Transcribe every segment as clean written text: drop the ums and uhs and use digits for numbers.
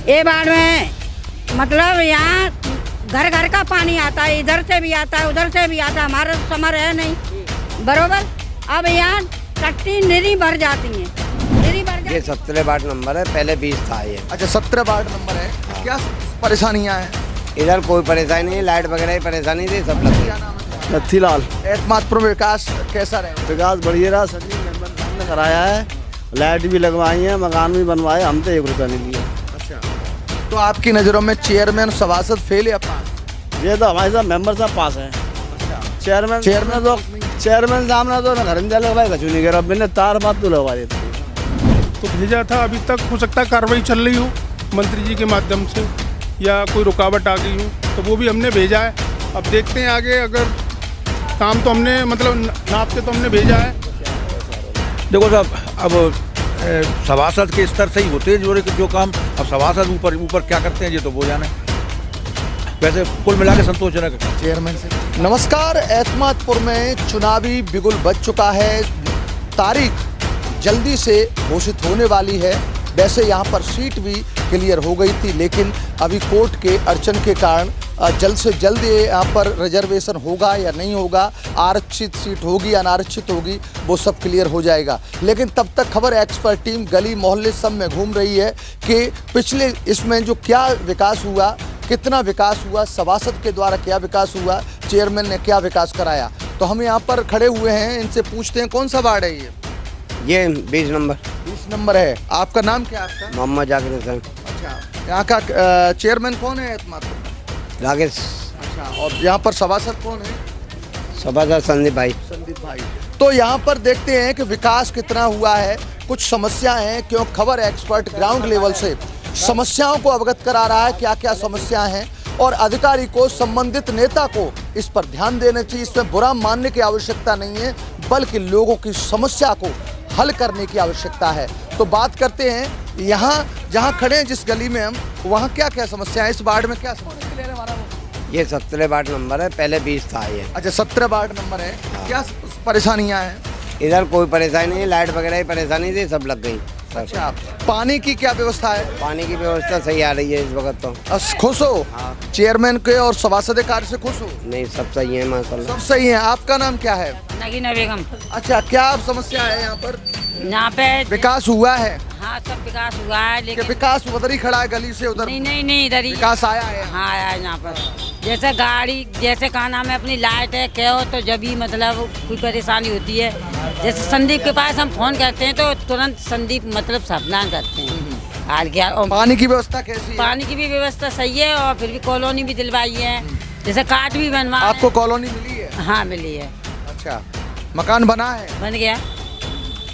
ये बाढ़ में मतलब यहाँ घर घर का पानी आता है, इधर से भी आता है उधर से भी आता है। हमारा समर है नहीं बरोबर। अब यहाँ टट्टी निरी भर जाती है, निरी भर जाती। ये 17 वार्ड नंबर है, पहले 20 था ये। अच्छा 17 वार्ड नंबर है। हाँ। क्या परेशानियां हैं? इधर कोई परेशानी नहीं, लाइट वगैरह की परेशानी थी, सब लग गई। नथीलाल। एतमादपुर में विकास कैसा रहे? विकास बढ़िया रहा, संजीव मेंबर साहब ने कराया है, लाइट भी लगवाई है, मकान भी बनवाए, हम तो 1 रुपया नहीं लिया। अच्छा, तो आपकी नज़रों में चेयरमैन सभासद फेल या पास? ये तो हमारे साथ मेंबर साहब पास है। चेयरमैन चेयरमैन साहब ने तो घरंजा लगवाए, कचू नहीं करा, मैंने तार बात तो लगवा देती। तो भेजा था, अभी तक हो सकता है कार्रवाई चल रही हो मंत्री जी के माध्यम से, या कोई रुकावट आ गई हो तो वो भी हमने भेजा है। अब देखते हैं आगे, अगर काम तो हमने मतलब नाप के तो हमने भेजा है। देखो साहब, अब सभासद के स्तर से ही होते हैं जो काम। अब सभासद ऊपर क्या करते हैं ये तो वो जाने। वैसे कुल मिला के संतोषजनक है। चेयरमैन से नमस्कार। एतमादपुर में चुनावी बिगुल बज चुका है, तारीख जल्दी से घोषित होने वाली है। वैसे यहाँ पर सीट भी क्लियर हो गई थी, लेकिन अभी कोर्ट के अड़चन के कारण जल्द से जल्द यहाँ पर रिजर्वेशन होगा या नहीं होगा, आरक्षित सीट होगी या अनारक्षित होगी, वो सब क्लियर हो जाएगा। लेकिन तब तक खबर एक्सपर्ट टीम गली मोहल्ले सब में घूम रही है कि पिछले इसमें जो क्या विकास हुआ, कितना विकास हुआ, सभासद के द्वारा क्या विकास हुआ, चेयरमैन ने क्या विकास कराया। तो हम यहाँ पर खड़े हुए हैं, इनसे पूछते हैं कौन सा वार्ड है ये 20 नंबर। 20 नंबर है। आपका नाम क्या है? आपका मोहम्मद जाकिर हुसैन। अच्छा, यहाँ का चेयरमैन कौन है? राकेश। अच्छा, और यहाँ पर सभासद कौन है? सभासद संदीप भाई। संदीप भाई। तो यहाँ पर देखते हैं कि विकास कितना हुआ है। कुछ समस्याएं हैं, क्यों खबर एक्सपर्ट ग्राउंड लेवल से समस्याओं को अवगत करा रहा है, क्या क्या समस्याएं हैं, और अधिकारी को, संबंधित नेता को इस पर ध्यान देना चाहिए। इसमें बुरा मानने की आवश्यकता नहीं है, बल्कि लोगों की समस्या को हल करने की आवश्यकता है। तो बात करते हैं यहाँ जहाँ खड़े हैं, जिस गली में हम, वहाँ क्या क्या समस्या है, इस वार्ड में क्या समस्या है? ये 17 वार्ड नंबर है, पहले 20 था ये। अच्छा 17 वार्ड नंबर है। क्या परेशानियाँ हैं? इधर कोई परेशानी नहीं, लाइट वगैरह की परेशानी थी, सब लग गई। अच्छा, पानी की क्या व्यवस्था है? पानी की व्यवस्था सही आ रही है इस वक्त तो। खुश हो? हाँ। चेयरमैन के और सभासद कार्य से खुश हो? नहीं, सब सही है माशाल्लाह। सब सही है। आपका नाम क्या है? नगीना बेगम। अच्छा, क्या समस्या है यहाँ पर? यहाँ पे विकास हुआ है? हाँ सब विकास हुआ है, कि लेकिन विकास उधर ही खड़ा है, गली से उधर? नहीं इधर ही विकास आया है। हाँ आया है यहाँ पर। जैसे गाड़ी, जैसे कहा नाम है, अपनी लाइट है क्या हो तो जब भी मतलब कोई परेशानी होती है, जैसे संदीप के पास हम फोन करते हैं तो तुरंत संदीप मतलब सावधान करते हैं। हाल क्या। और पानी की व्यवस्था कैसी है? पानी की भी व्यवस्था सही है, और फिर भी कॉलोनी भी दिलवाई है, जैसे कार्ड भी बनवा। आपको कॉलोनी मिली है? हाँ मिली है। अच्छा, मकान बना है? बन गया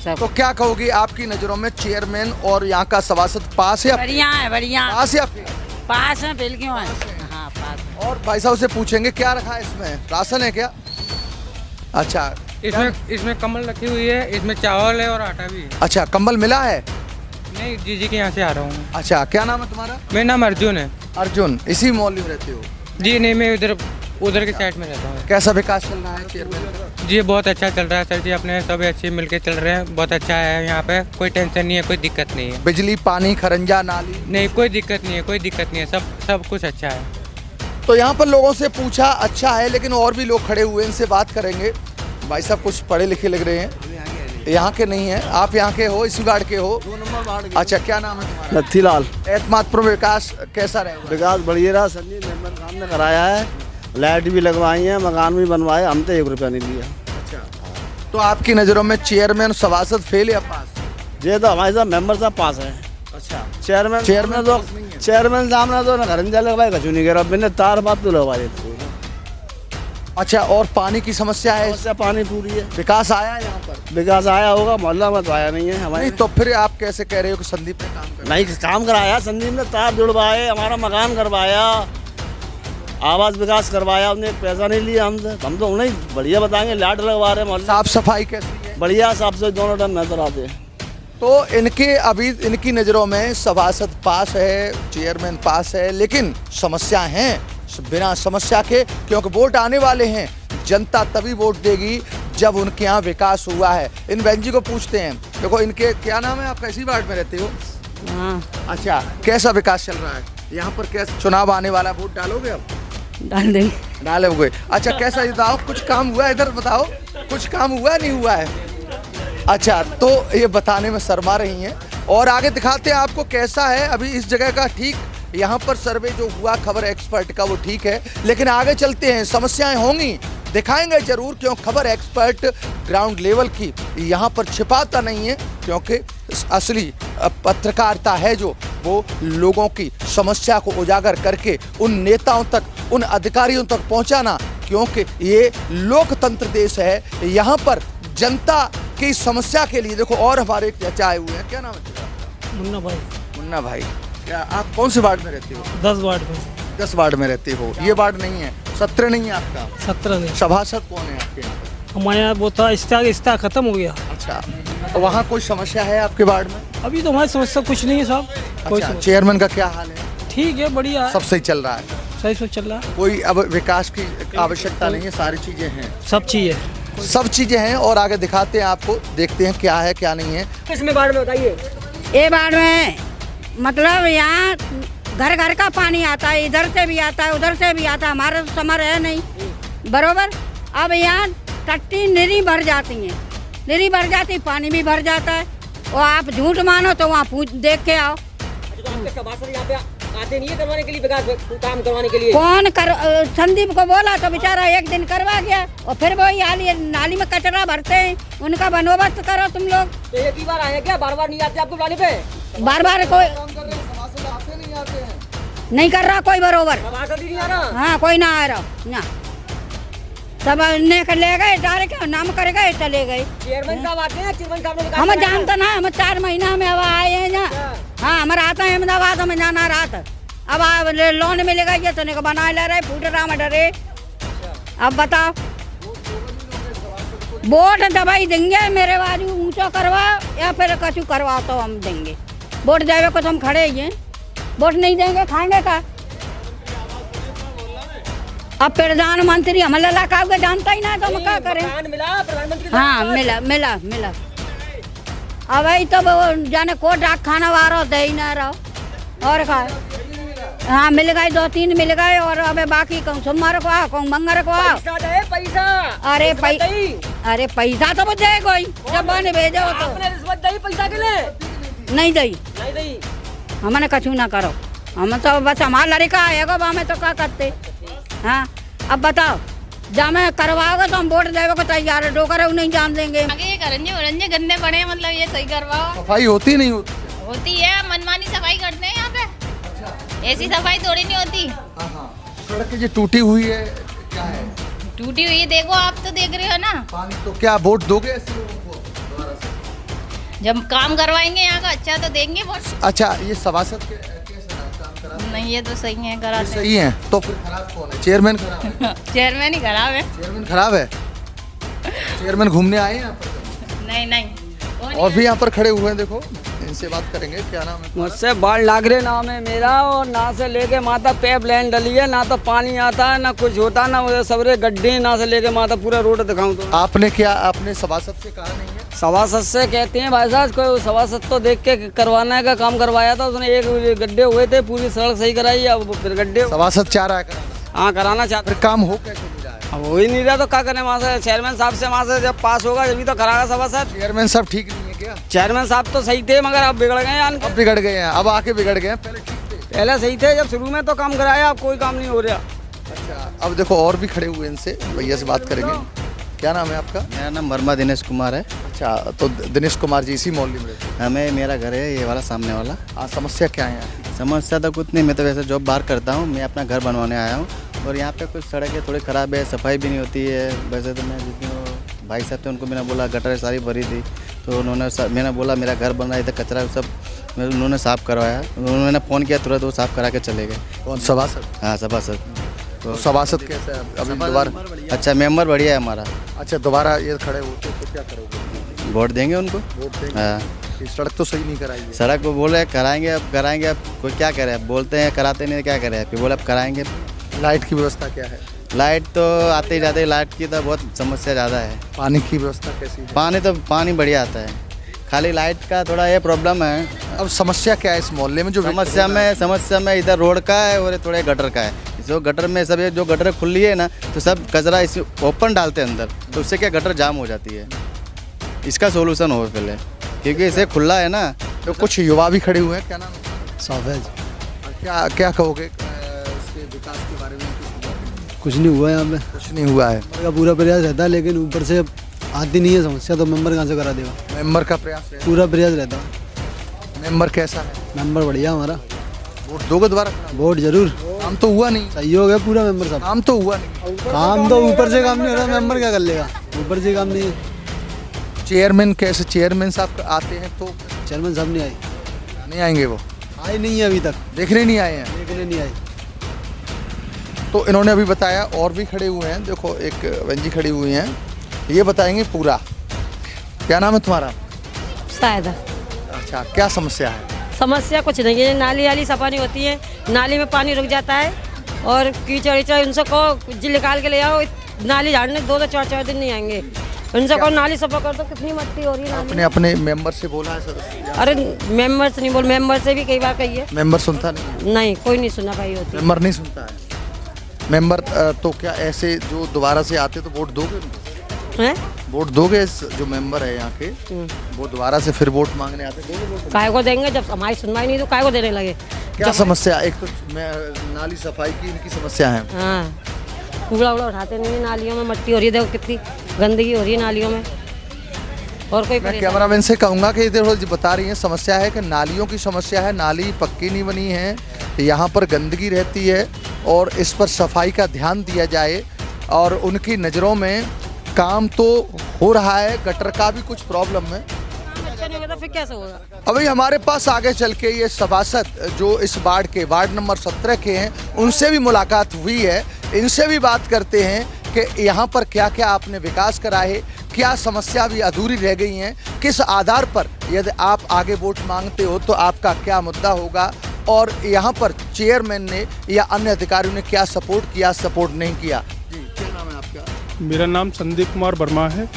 सब। तो क्या कहोगी, आपकी नजरों में चेयरमैन और यहाँ का सभासद पास है? बढ़िया है, बढ़िया पास या फेल? पास है, फेल क्यों है? हाँ पास। और भाई साहब से पूछेंगे क्या रखा है इसमें, राशन है क्या? अच्छा, इसमें कम्बल रखी हुई है, इसमें चावल है और आटा भी है। अच्छा, कंबल मिला है? नहीं, जीजी के यहाँ से आ रहा हूँ। अच्छा, क्या नाम है तुम्हारा? मेरा नाम अर्जुन है। अर्जुन। इसी मोहल्ले में रहते हो? जी नहीं, मैं उधर के साइड में रहता हूँ। कैसा विकास चल रहा है चेयरमैन? जी बहुत अच्छा चल रहा है सर जी, अपने सब अच्छे मिलके चल रहे हैं, बहुत अच्छा है यहाँ पे, कोई टेंशन नहीं है, कोई दिक्कत नहीं है। बिजली, पानी, खरंजा, नाली? नहीं, कोई दिक्कत नहीं है, कोई दिक्कत नहीं है, सब कुछ अच्छा है। तो यहाँ पर लोगों से पूछा, अच्छा है, लेकिन और भी लोग खड़े हुए हैं, इनसे बात करेंगे। भाई साहब कुछ पढ़े लिखे लग रहे हैं, यहाँ के नहीं है। आप यहाँ के हो, इसी वार्ड के हो? 2 नंबर वार्ड। अच्छा, क्या नाम है तुम्हारा? नथीलाल। एतमादपुर में विकास कैसा रहेगा? विकास बढ़िया रहा, संजीव मेंबर साहब ने कराया है, लाइट भी लगवाई है, मकान भी बनवाए, हम तो 1 रुपया नहीं लिया। अच्छा, तो आपकी नज़रों में चेयरमैन सभासद फेल या पास? ये तो हमारे साथ मेंबर साहब पास है। अच्छा, चेयरमैन साहब ने तो घरंजा लगवाए, कचू नहीं करा, मैंने तार बात तो लगवा देती। अच्छा, और पानी की समस्या है? समस्या पानी पूरी है। विकास आया है यहाँ पर? विकास आया होगा, मोहल्ला में तो आया नहीं है हमारे। नहीं, तो फिर आप कैसे कह रहे हो कि संदीप ने काम किया? नहीं, काम कराया संदीप ने, तार जुड़वाए, हमारा मकान करवाया, आवास विकास करवाया, उसने एक पैसा नहीं लिया हमसे। हम तो उन्हें बढ़िया बताएंगे, लाइट लगवा रहे मोहल्ला। साफ सफाई कैसी है? बढ़िया, साफ से दोनों टाइम नजर आते हैं। तो इनकी नज़रों में सभासद पास है, चेयरमैन पास है, लेकिन समस्या हैं बिना समस्या के, क्योंकि वोट आने वाले हैं। जनता तभी वोट देगी जब उनके यहाँ विकास हुआ है। इन बहन जी को पूछते हैं। देखो, इनके क्या नाम है? आप कैसी वार्ड में रहते हो? हाँ अच्छा, कैसा विकास चल रहा है यहाँ पर? कैसा चुनाव आने वाला, वोट डालोगे अब? डाल देंगे। डालोगे। अच्छा, कैसा ये बताओ, कुछ काम हुआ है इधर? बताओ, कुछ काम हुआ नहीं हुआ है? अच्छा, तो ये बताने में शर्मा रही हैं। और आगे दिखाते हैं आपको कैसा है अभी इस जगह का। ठीक यहाँ पर सर्वे जो हुआ खबर एक्सपर्ट का वो ठीक है, लेकिन आगे चलते हैं, समस्याएं होंगी, दिखाएंगे जरूर, क्यों खबर एक्सपर्ट ग्राउंड लेवल की यहाँ पर छिपाता नहीं है, क्योंकि असली पत्रकारिता है जो वो लोगों की समस्या को उजागर करके उन नेताओं तक, उन अधिकारियों तक पहुंचाना, क्योंकि ये लोकतंत्र देश है। यहाँ पर जनता की समस्या के लिए देखो, और हमारे चाचा आए हुए हैं। क्या नाम है? मुन्ना भाई। मुन्ना भाई, क्या आप कौन से वार्ड में रहते हो? 10 वार्ड में। 10 वार्ड में रहते हो। ये वार्ड नहीं है, 17 नहीं है आपका? 17 नहीं। सभासद कौन है आपके यहाँ पर? हमारे यहाँ वो था, इस्ता खत्म हो गया। अच्छा, तो वहाँ कोई समस्या है आपके वार्ड में? अभी तो हमारी समस्या कुछ नहीं है साहब। कोई अच्छा, चेयरमैन का क्या हाल है? ठीक है, बढ़िया है, सब सही चल रहा है? सही सब चल रहा है। कोई अब विकास की आवश्यकता नहीं है, सारी चीजें हैं, सब चीज़ सब चीजें हैं। और आगे दिखाते हैं आपको, देखते हैं क्या है क्या नहीं है। किसमें वार्ड में बताइए? ये बाढ़ में मतलब यहाँ घर घर का पानी आता है, इधर से भी आता है, उधर से भी आता है, हमारा तो समर है नहीं बरोबर। अब यहाँ टट्टी निरी भर जाती है, निरी भर जाती, पानी भी भर जाता है। और आप झूठ मानो तो वहाँ पूछ देख के आओ। यहाँ पे आते नहीं है करवाने के लिए, विकास काम करवाने के लिए? कौन कर संदीप को बोला तो बेचारा एक दिन करवा गया, और फिर वही नाली में कचरा भरते हैं। उनका बंदोबस्त करो तुम लोग। तो एक ही बार आए क्या? बार बार नहीं आते आपको बुलाने पे? बार बार कोई नहीं कर रहा, कोई बरोबर नहीं आ रहा। हाँ, कोई ना आ रहा ना, सब ने कर ले गए, डायरेक्ट नाम कर गए, चले गए। चेयरमैन साहब आते हैं, चेयरमैन साहब ने हम जानते ना, हम 4 महीना में अब आए हैं यहाँ। हाँ, हमारा आता है अहमदाबाद, हमें जाना रात। अब लोन मिलेगा ये तो नहीं बना ले रहे, फूट रहा में डरे। अब बताओ, वोट दबाई देंगे, मेरे बाजू ऊंचा करवा या फिर कछु करवा तो हम देंगे। वोट देवे को तो हम खड़े ही हैं, वोट नहीं देंगे खाएंगे का? अब प्रधानमंत्री हम लला का जानता ही ना, तो हम क्या करें? मिला प्रधानमंत्री? हाँ, मिला। अब वही तो जाने को डाक खाना वारो दे ही ना रहो और खा। हाँ, मिल गए, 2-3 मिल गए, और अब बाकी कहूँ सोमवार को आओ, कहूँ मंगल को आओ। पैसा अरे पैसा तो वो दे कोई, जब बने भेजो तो। रिश्वत दी पैसा के लिए? नहीं दी, हमने कछु ना करो, हम तो बस हमारा लड़का आएगा, हमें तो क्या करते। हाँ, अब बताओ, जब मैं करवाओगे तो हम वोट देवे को तैयार है, डोकर नहीं जान देंगे। आगे ये करंजे गंदे पड़े, मतलब ये सही करवाओ। सफाई होती नहीं होती है, मनमानी सफाई करते हैं यहाँ पे। ऐसी सफाई थोड़ी नहीं होती। सड़क जो टूटी हुई है, क्या है? टूटी हुई, देखो आप तो देख रहे हो ना। पानी तो क्या वोट दोगे ऐसे लोगों को दोबारा से? जब काम करवाएंगे यहाँ का अच्छा तो देंगे वोट। अच्छा, ये सभासद कैसे काम करा? नहीं, ये तो सही है, कराते सही है, तो फिर खराब कौन है? चेयरमैन खराब है? चेयरमैन ही खराब है। चेयरमैन खराब है? चेयरमैन घूमने आए हैं यहाँ पर? नहीं। और भी यहाँ पर खड़े हुए हैं, देखो, इनसे बात करेंगे। क्या नाम है? मुझसे बाढ़ लागरे नाम है मेरा, और ना से लेके माता पैप लाइन डली है, ना तो पानी आता है, ना कुछ होता, ना वो सबरे गड्ढे, ना से लेके माता पूरा रोड दिखाऊं तो। आपने सभासद से कहा नहीं है? सभासद से कहते हैं भाई साहब, कोई सभासद तो देख के करवाने का काम करवाया था उसने। एक गड्ढे हुए थे, पूरी सड़क सही कराई, अब फिर गड्ढे। सभासद चाह रहा है कराना? हाँ, कराना चाहते। फिर काम हो कैसे नहीं रहा है? अब हो ही नहीं रहा तो क्या करें? वहाँ से चेयरमैन साहब से, वहाँ से जब पास होगा जब तो कराएगा सभासद। चेयरमैन साहब ठीक नहीं है क्या? चेयरमैन साहब तो सही थे, मगर अब बिगड़ गए हैं। अब बिगड़ गए हैं, अब आके बिगड़ गए हैं, पहले ठीक थे? पहले सही थे, जब शुरू में तो काम कराया, अब कोई काम नहीं हो रहा। अच्छा, अब देखो और भी खड़े हुए, इनसे भैया से बात करेंगे। क्या नाम है आपका? मेरा नाम वर्मा दिनेश कुमार है। अच्छा, तो दिनेश कुमार जी इसी मोहल्ले में रहते हैं? हमें, मेरा घर है ये वाला सामने वाला। हाँ, समस्या क्या है आपकी? समस्या तो कुछ नहीं, मैं तो वैसे जॉब बाहर करता हूँ, मैं अपना घर बनवाने आया हूँ, और यहाँ पे कुछ सड़कें थोड़ी ख़राब है, सफाई भी नहीं होती है। वैसे तो मैं जितने भाई साहब थे उनको मैंने बोला, गटर सारी भरी थी, तो मैंने बोला मेरा घर बन रहा है, इधर कचरा सब उन्होंने साफ़ करवाया। उन्होंने फ़ोन किया, तुरंत वो साफ़ करा के चले गए। कौन, सभासद? हाँ, सभासद। तो सभासद कैसा है अभी दोबारा? अच्छा, मेंबर बढ़िया है हमारा। अच्छा, दोबारा ये खड़े होते तो क्या करोगे? वोट देंगे उनको। वोट देंगे? हाँ। सड़क तो सही नहीं कराई है। सड़क को बोले कराएंगे, अब कोई क्या करे? अब बोलते हैं कराते नहीं, क्या करें? फिर बोले अब कराएंगे। लाइट की व्यवस्था क्या है? लाइट तो आते ही जाते, लाइट की तो बहुत समस्या ज़्यादा है। पानी की व्यवस्था कैसी है? पानी बढ़िया आता है, खाली लाइट का थोड़ा ये प्रॉब्लम है। अब समस्या क्या है इस मोहल्ले में जो समस्या में इधर रोड का है और थोड़े गटर का है। जो गटर में सब ये जो गटर खुली है ना, तो सब कचरा इस ओपन डालते हैं अंदर, तो उससे क्या गटर जाम हो जाती है। इसका सोल्यूशन हो पहले, क्योंकि इसे खुला है ना। तो कुछ युवा भी खड़े हुए हैं, क्या नाम है? साफेज। क्या क्या कहोगे इसके विकास के बारे में? कुछ नहीं हुआ यहाँ पे, कुछ नहीं हुआ है। मेंबर का पूरा प्रयास रहता है, लेकिन ऊपर से आती नहीं है समस्या, तो मेंबर कहाँ से करा देगा। मेंबर का प्रयास है, पूरा प्रयास रहता है। मेंबर कैसा है? मेंबर बढ़िया हमारा। वोट दोगे दोबारा? वोट जरूर। काम तो हुआ नहीं। सहयोग है पूरा मेंबर साहब। काम तो हुआ नहीं। काम तो ऊपर से काम नहीं हो रहा, मेंबर क्या कर लेगा, ऊपर से काम नहीं है। चेयरमैन कैसे? चेयरमैन साहब आते हैं तो? चेयरमैन साहब नहीं आए। नहीं आएंगे वो? आए नहीं है अभी तक, देखने नहीं आए हैं। देखने नहीं आए। तो इन्होंने अभी बताया, और भी खड़े हुए हैं। देखो एक बहन जी खड़ी हुई हैं, ये बताएंगे पूरा। क्या नाम है तुम्हारा? शायद। अच्छा, क्या समस्या है? समस्या कुछ नहीं है, नाली वाली सफाई होती है, नाली में पानी रुक जाता है और कीचड़ वीचड़, उनसे को जी निकाल के ले आओ, नाली झाड़ने 2-2 4-4 दिन नहीं आएंगे। उनसे को नाली सफा कर दो, कितनी मट्टी हो रही है। आपने अपने मेंबर से बोला है सदस्य? अरे मेंबर से नहीं बोल, मेंबर से भी कई बार कही है। मेंबर सुनता नहीं? नहीं, कोई नहीं सुना भाई होती। मेंबर नहीं सुनता है। मेंबर तो क्या ऐसे जो दोबारा से आते तो वोट दोगे उनको? हैं? वोट दोगे? जो मेंबर है यहाँ के, वो दोबारा से फिर वोट मांगने आते, दोगे वोट? काय को देंगे, जब हमारी सुनवाई नहीं तो काय को देने लगे। क्या समस्या? एक तो नाली सफाई की इनकी समस्या है। हाँ, कूड़ा उड़ा उठाते नहीं है, नालियों में मट्टी हो रही है, देखो कितनी गंदगी हो रही है नालियों में। और कोई मैं कैमरामैन से कहूँगा कि इधर बता रही है समस्या है कि नालियों की समस्या है, नाली पक्की नहीं बनी है, यहाँ पर गंदगी रहती है और इस पर सफाई का ध्यान दिया जाए। और उनकी नज़रों में काम तो हो रहा है, गटर का भी कुछ प्रॉब्लम है। तो फिर कैसे होगा? अभी हमारे पास आगे चल के ये सभासद जो इस वार्ड के, वार्ड नंबर 17 के हैं, उनसे भी मुलाकात हुई है। इनसे भी बात करते हैं कि यहाँ पर क्या क्या आपने विकास करा है, क्या समस्या भी अधूरी रह गई हैं, किस आधार पर यदि आप आगे वोट मांगते हो तो आपका क्या मुद्दा होगा, और यहाँ पर चेयरमैन ने या अन्य अधिकारियों ने क्या सपोर्ट किया, सपोर्ट नहीं किया। जी, क्या नाम है आपका? मेरा नाम संदीप कुमार वर्मा है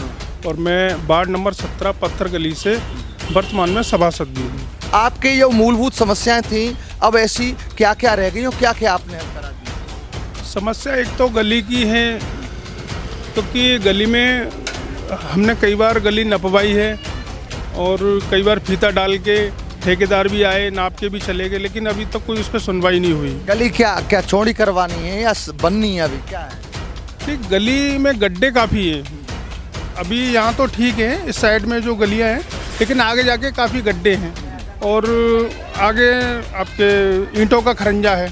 और मैं वार्ड नंबर 17 पत्थर गली से वर्तमान में सभासद भी हूँ। आपके ये मूलभूत समस्याएं थी, अब ऐसी क्या क्या रह गई और क्या क्या आपने हल करा दी? समस्या एक तो गली की है, क्योंकि गली में हमने कई बार गली नपवाई है और कई बार फीता डाल के ठेकेदार भी आए, नाप के भी चले गए, लेकिन अभी तक कोई उस पर सुनवाई नहीं हुई। गली क्या क्या चौड़ी करवानी है या बननी है? अभी क्या है? ठीक, गली में गड्ढे काफ़ी है। अभी यहाँ तो ठीक है, इस साइड में जो गलियाँ हैं, लेकिन आगे जाके काफ़ी गड्ढे हैं और आगे आपके ईंटों का खरंजा है,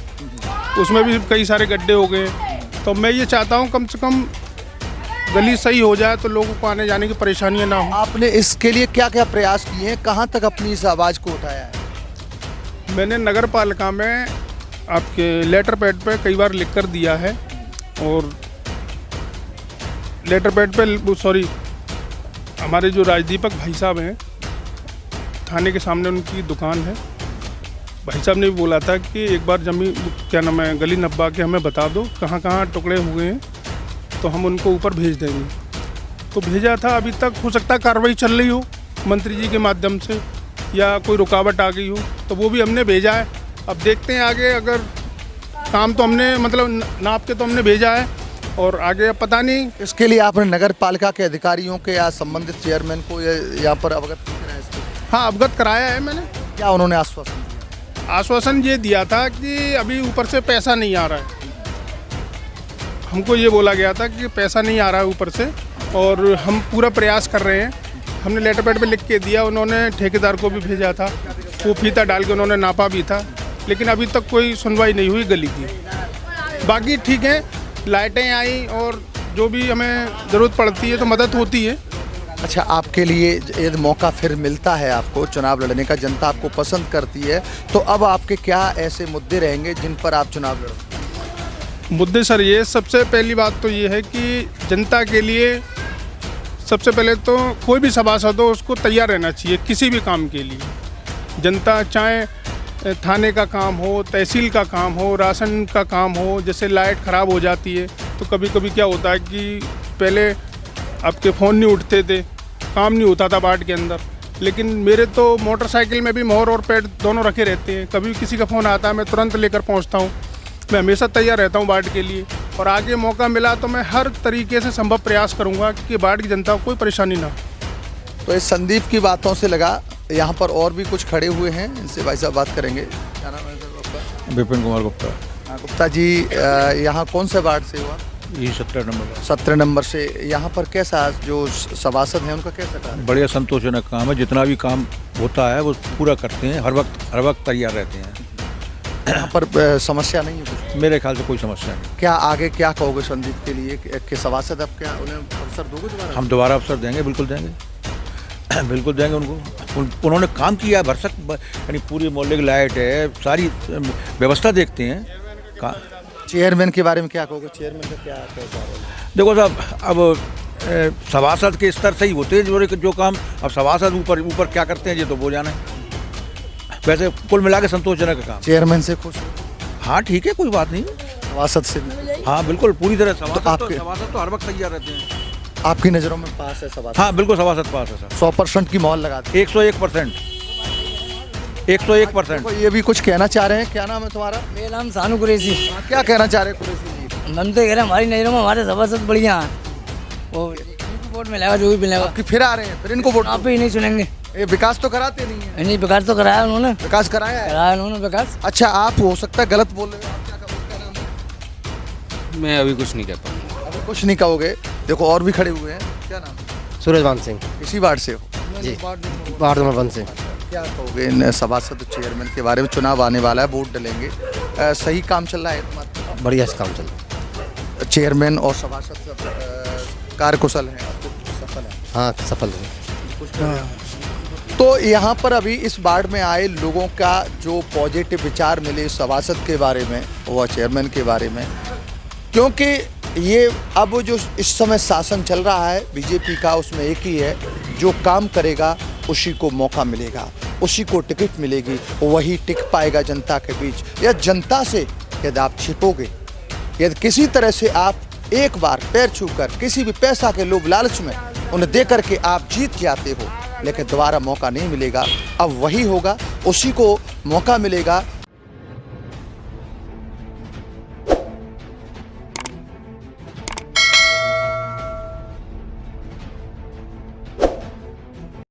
उसमें भी कई सारे गड्ढे हो गए। तो मैं ये चाहता हूँ कम से कम गली सही हो जाए तो लोगों को आने जाने की परेशानियाँ ना हो। आपने इसके लिए क्या क्या प्रयास किए हैं, कहाँ तक अपनी इस आवाज़ को उठाया है? मैंने नगर पालिका में आपके लेटर पैड पे कई बार लिख कर दिया है और लेटर पैड पे सॉरी हमारे जो राजदीपक भाई साहब हैं, थाने के सामने उनकी दुकान है, भाई साहब ने भी बोला था कि एक बार जमीन क्या नाम है गली नब्बा के हमें बता दो कहाँ कहाँ टुकड़े हुए हैं तो हम उनको ऊपर भेज देंगे। तो भेजा था, अभी तक हो सकता है कार्रवाई चल रही हो मंत्री जी के माध्यम से या कोई रुकावट आ गई हो, तो वो भी हमने भेजा है। अब देखते हैं आगे, अगर काम तो हमने मतलब नाप के तो हमने भेजा है और आगे अब पता नहीं। इसके लिए आपने नगर पालिका के अधिकारियों के या संबंधित चेयरमैन को यहाँ पर अवगत कराया? हाँ, अवगत कराया है मैंने। क्या उन्होंने आश्वासन दिया? आश्वासन ये दिया था कि अभी ऊपर से पैसा नहीं आ रहा है। हमको ये बोला गया था कि पैसा नहीं आ रहा है ऊपर से और हम पूरा प्रयास कर रहे हैं। हमने लेटर पैड पे लिख के दिया, उन्होंने ठेकेदार को भी भेजा था, वो फीता डाल के उन्होंने नापा भी था, लेकिन अभी तक कोई सुनवाई नहीं हुई गली की। बाकी ठीक है, लाइटें आई और जो भी हमें ज़रूरत पड़ती है तो मदद होती है। अच्छा, आपके लिए यदि मौका फिर मिलता है आपको चुनाव लड़ने का, जनता आपको पसंद करती है, तो अब आपके क्या ऐसे मुद्दे रहेंगे जिन पर आप चुनाव लड़ोगे? मुद्दे सर ये, सबसे पहली बात तो ये है कि जनता के लिए सबसे पहले तो कोई भी सभासद हो उसको तैयार रहना चाहिए किसी भी काम के लिए। जनता चाहे थाने का काम हो, तहसील का काम हो, राशन का काम हो, जैसे लाइट ख़राब हो जाती है तो कभी कभी क्या होता है कि पहले आपके फ़ोन नहीं उठते थे, काम नहीं होता था वार्ड के अंदर, लेकिन मेरे तो मोटरसाइकिल में भी मोहर और पैड दोनों रखे रहते हैं। कभी किसी का फ़ोन आता है मैं तुरंत लेकर पहुंचता हूं। मैं हमेशा तैयार रहता हूं बाढ़ के लिए, और आगे मौका मिला तो मैं हर तरीके से संभव प्रयास करूंगा कि बाढ़ की जनता को कोई परेशानी ना हो। तो इस संदीप की बातों से लगा यहाँ पर और भी कुछ खड़े हुए हैं, इनसे भाई साहब बात करेंगे। क्या नाम है सर आपका? विपिन कुमार गुप्ता। गुप्ता जी, यहाँ कौन से वार्ड से हुआ? ये 17 नंबर। 17 नंबर से। यहाँ पर कैसा जो सभासद हैं उनका कैसा काम? बढ़िया संतोषजनक काम है। जितना भी काम होता है वो पूरा करते हैं, हर वक्त तैयार रहते हैं। यहाँ पर समस्या नहीं है कुछ? मेरे ख्याल से कोई समस्या नहीं। क्या आगे क्या कहोगे संदीप के लिए कि सभासद अब क्या उन्हें अवसर दोगे दोबारा? हम दोबारा अवसर देंगे, बिल्कुल देंगे, बिल्कुल देंगे उनको। उन्होंने काम किया है भरसक, यानी पूरी मोहल्ले की लाइट है, सारी व्यवस्था देखते हैं। चेयरमैन के बारे में क्या कहोगे? चेयरमैन का क्या कैसा है? देखो साहब, अब सभासद के स्तर से ही होते हैं जो काम। अब सभासद ऊपर क्या करते हैं ये तो वो जाने। वैसे कुल मिला के संतोषजनक काम। चेयरमैन से खुश? हाँ ठीक है, कोई बात नहीं। सभासद से? हाँ बिल्कुल, पूरी तरह। सभासद तो हर वक्त तैयार रहते हैं। आपकी नज़रों में पास है सभासद? हाँ बिल्कुल, सभासद पास है सर। 100% की मोहर लगा दी। 101%। 101%। ये भी कुछ कहना चाह रहे हैं। क्या नाम है तुम्हारा? मेरा नाम सानू कुरैशी। क्या कहना चाह रहे हैं कुरैशी जी? हम तो कह रहे हैं हमारी नज़रों में हमारे सभासद बढ़िया हैं। वो वोट मिलेगा जो भी मिलेगा। कि फिर आ रहे हैं, फिर इनको वोट? आप ही नहीं चुनेंगे। ये विकास तो कराते नहीं है। नहीं, विकास तो कराया उन्होंने। विकास कराया है? कराया उन्होंने विकास। अच्छा, आप हो सकता है गलत बोल रहे हो। आप क्या नाम है? मैं अभी कुछ नहीं कहता हूँ। अभी कुछ नहीं कहोगे? देखो और भी खड़े हुए हैं। क्या नाम है? सूरजभान सिंह। इसी वार्ड से हो? जी, वार्ड नंबर 1 से। क्या कहोगे इन सभासद चेयरमैन के बारे में? चुनाव आने वाला है, वोट डलेंगे, सही काम चल रहा है? बढ़िया से काम चल रहा है। चेयरमैन और सभासद सब कार्यकुशल हैं, सफल हैं? हाँ सफल है। तो यहाँ पर अभी इस वार्ड में आए लोगों का जो पॉजिटिव विचार मिले सभासद के बारे में व चेयरमैन के बारे में, क्योंकि ये अब जो इस समय शासन चल रहा है बीजेपी का, उसमें एक ही है, जो काम करेगा उसी को मौका मिलेगा, उसी को टिकट मिलेगी, वही टिक पाएगा जनता के बीच। या जनता से यदि आप छिपोगे, यदि किसी तरह से आप एक बार पैर छूकर किसी भी पैसा के लोभ लालच में उन्हें दे करके आप जीत जाते हो, लेकिन दोबारा मौका नहीं मिलेगा। अब वही होगा, उसी को मौका मिलेगा,